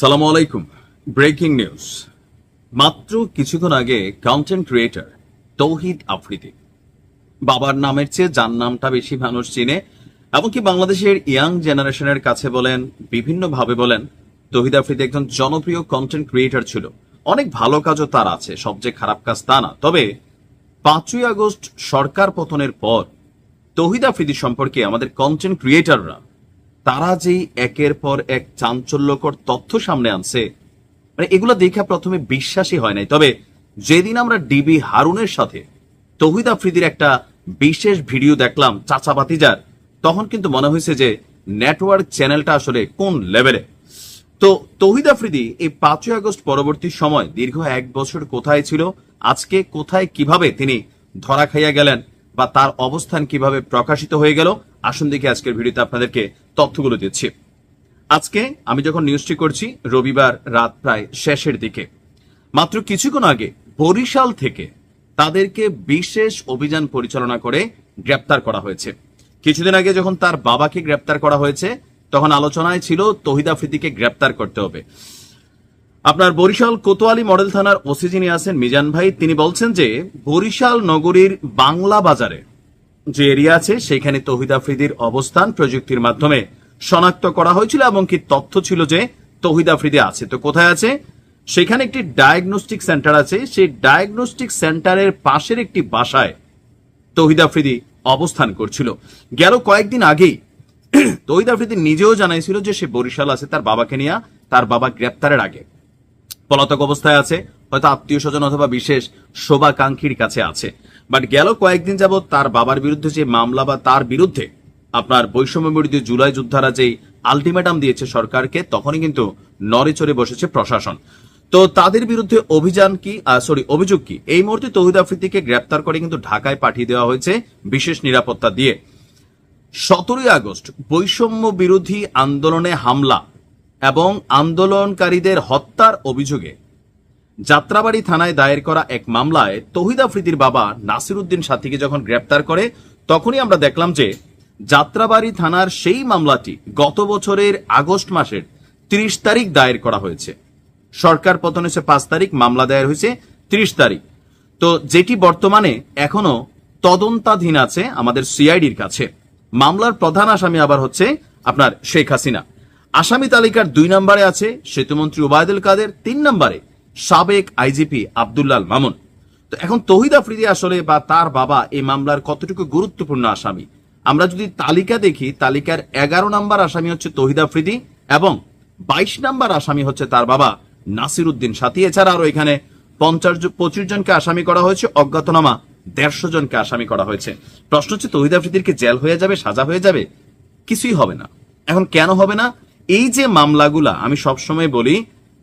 সালামু আলাইকুম। Breaking news. মাত্র কিছুক্ষণ আগে কন্টেন্ট ক্রিয়েটর তৌহিদ আফ্রিদি, বাবার নামের চেয়ে যার নামটা বেশি মানুষ চিনে, এমনকি বাংলাদেশের ইয়াং জেনারেশনের কাছে বলেন, বিভিন্নভাবে বলেন, তৌহিদ আফ্রিদি একজন জনপ্রিয় কন্টেন্ট ক্রিয়েটর ছিল। অনেক ভালো কাজও তার আছে, সবচেয়ে খারাপ কাজ তা না। তবে 5ই আগস্ট সরকার পতনের পর তৌহিদ আফ্রিদি সম্পর্কে আমাদের কন্টেন্ট ক্রিয়েটররা তারা যেই একের পর এক চাঞ্চল্যকর তথ্য সামনে আনছে, মানে এগুলো দেখা প্রথমে বিশ্বাসই হয় নাই। তবে যেদিন আমরা ডিবি হারুনের সাথে তৌহিদ আফ্রিদির একটা বিশেষ ভিডিও দেখলাম চাচা ভাতিজার, তখন কিন্তু মনে হয়েছে যে নেটওয়ার্ক চ্যানেলটা আসলে কোন লেভেলে। তো তৌহিদ আফ্রিদি এই 5ই আগস্ট পরবর্তী সময় দীর্ঘ 1 বছর কোথায় ছিল, আজকে কোথায় কিভাবে তিনি ধরা খাইয়া গেলেন, বা তার অবস্থান কিভাবে প্রকাশিত হয়ে গেল, আসুন দেখি আজকের ভিডিওতে আপনাদেরকে তথ্যগুলো দিচ্ছি। আজকে আমি যখন নিউজটি করছি রবিবার রাত প্রায় শেষের দিকে, মাত্র কিছুক্ষণ আগে বরিশাল থেকে তাদেরকে বিশেষ অভিযান পরিচালনা করে গ্রেপ্তার করা হয়েছে। কিছুদিন আগে যখন তার বাবাকে গ্রেপ্তার করা হয়েছে, তখন আলোচনায় ছিল তৌহিদ আফ্রিদিকে গ্রেপ্তার করতে হবে। আপনার বরিশাল কোতোয়ালি মডেল থানার ওসি যিনি আছেন মিজান ভাই, তিনি বলছেন যে বরিশাল নগরীর বাংলা বাজারে যে এরিয়া আছে সেখানে তৌহিদ আফ্রিদির অবস্থান প্রযুক্তির মাধ্যমে শনাক্ত করা হয়েছিল, এবং কি তথ্য ছিল যে তৌহিদ আফ্রিদি আছে। তো কোথায় আছে? সেখানে একটি ডায়াগনস্টিক সেন্টার আছে, সেই ডায়াগনস্টিক সেন্টারের পাশের একটি বাসায় তৌহিদ আফ্রিদি অবস্থান করছিল। গেল কয়েকদিন আগেই তৌহিদ আফ্রিদি নিজেও জানাইছিল যে সে বরিশাল আছে তার বাবাকে নিয়ে, তার বাবা গ্রেপ্তারের আগে পলাতক অবস্থায় আছে, হয়তো আত্মীয় স্বজন অথবা বিশেষ শোভাকাঙ্ক্ষীর কাছে আছে। বাট গেল কয়েকদিন যাবৎ তার বাবার বিরুদ্ধে যে মামলা, বা তার বিরুদ্ধে আপনার বৈষম্য বিরোধী জুলাই যোদ্ধারা যেই আলটিমেটাম দিয়েছে সরকারকে, তখনই কিন্তু নড়ে চড়ে বসেছে প্রশাসন। তো তাদের বিরুদ্ধে অভিযোগ কি? এই মুহূর্তে তৌহিদ আফ্রিদিকে গ্রেপ্তার করে কিন্তু ঢাকায় পাঠিয়ে দেওয়া হয়েছে বিশেষ নিরাপত্তা দিয়ে। 17ই আগস্ট বৈষম্য বিরোধী আন্দোলনে হামলা এবং আন্দোলনকারীদের হত্যার অভিযোগে যাত্রাবাড়ি থানায় দায়ের করা এক মামলায় তৌহিদ আফ্রিদির বাবা নাসির উদ্দিন সাথীকে যখন গ্রেপ্তার করে, তখনই আমরা দেখলাম যে যাত্রাবাড়ি থানার সেই মামলাটি গত বছরের আগস্ট মাসের 30 তারিখ দায়ের করা হয়েছে। সরকার পতন হয়েছে 5 তারিখ, মামলা দায়ের হয়েছে 30 তারিখ। তো যেটি বর্তমানে এখনো তদন্তাধীন আছে আমাদের সিআইডির কাছে। মামলার প্রধান আসামি আবার হচ্ছে আপনার শেখ হাসিনা। আসামি তালিকার 2 নম্বরে আছে সেতুমন্ত্রী ওবায়দুল কাদের, 3 নম্বরে সাবেক আইজিপি আব্দুল্লাহ মামুন। তো এখন তৌহিদ আফ্রিদি আসলে বা তার বাবা এই মামলার কতটুকু গুরুত্বপূর্ণ আসামি? আমরা যদি তালিকা দেখি, তালিকার 11 নম্বর আসামি হচ্ছে তৌহিদ আফ্রিদি, এবং 22 নম্বর আসামি হচ্ছে তার বাবা নাসির উদ্দিন সাথী। এছাড়া আরো এখানে 25 জনকে আসামি করা হয়েছে, অজ্ঞাতনামা 150 জনকে আসামি করা হয়েছে। প্রশ্ন হচ্ছে তৌহিদ আফ্রিদির কি জেল হয়ে যাবে, সাজা হয়ে যাবে? কিছুই হবে না। এখন কেন হবে না? এই যে মামলাগুলা, আমি সবসময় বলি,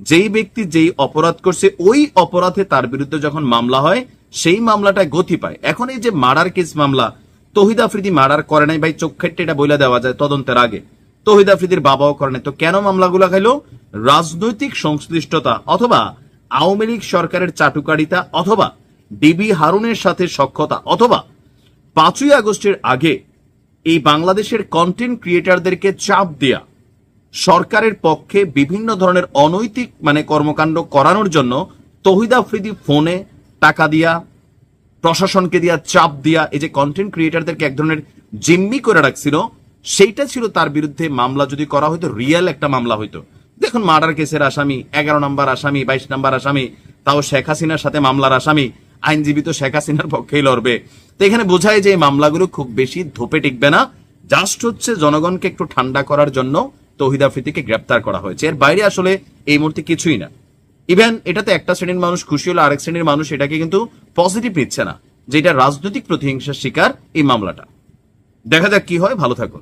যেই ব্যক্তি যেই অপরাধ করছে ওই অপরাধে তার বিরুদ্ধে যখন মামলা হয় সেই মামলাটায় গতি পায়। এখন এই যে মার্ডার কেস মামলা, তৌহিদ আফ্রিদি মার্ডার করে নাই ভাই, চোখ খেটে এটা বলে দেওয়া যায় তদন্তের আগে। তৌহিদ আফ্রিদির বাবাও করে নাই। তো কেন মামলাগুলা খাইলো? রাজনৈতিক সংশ্লিষ্টতা, অথবা আওয়ামী লীগ সরকারের চাটুকারিতা, অথবা ডিবি হারুনের সাথে সখ্যতা, অথবা 5ই আগস্টের আগে এই বাংলাদেশের কন্টেন্ট ক্রিয়েটরদেরকে চাপ দেয়া, সরকারের পক্ষে বিভিন্ন ধরনের অনৈতিক কর্মকাণ্ড করানোর জন্য তৌহিদ আফ্রিদি ফোনে টাকা দিয়া, প্রশাসনকে দিয়া, চাপ দিয়া, এই যে কন্টেন্ট ক্রিয়েটরদেরকে এক ধরনের জিম্মি করে রাখছিল, সেইটা ছিল তার বিরুদ্ধে মামলা যদি করা হয়তো, রিয়েল একটা মামলা হইতো। দেখুন, মার্ডার কেসের আসামি, 11 নম্বর আসামি, 22 নম্বর আসামি, তাও শেখ হাসিনার সাথে মামলার আসামি, আইনজীবী তো শেখ হাসিনার পক্ষেই লড়বে। তো এখানে বোঝায় যে এই মামলাগুলো খুব বেশি ধোপে টিকবে না। জাস্ট হচ্ছে জনগণকে একটু ঠান্ডা করার জন্য তৌহিদ আফ্রিদিকে গ্রেপ্তার করা হয়েছে। এর বাইরে আসলে এই মুহূর্তে কিছুই না। ইভেন এটাতে একটা শ্রেণীর মানুষ খুশি হলো, আরেক শ্রেণীর মানুষ এটাকে কিন্তু পজিটিভ নিচ্ছে না, যেটা রাজনৈতিক প্রতিহিংসার শিকার এই মামলাটা। দেখা যাক কি হয়। ভালো থাকুন।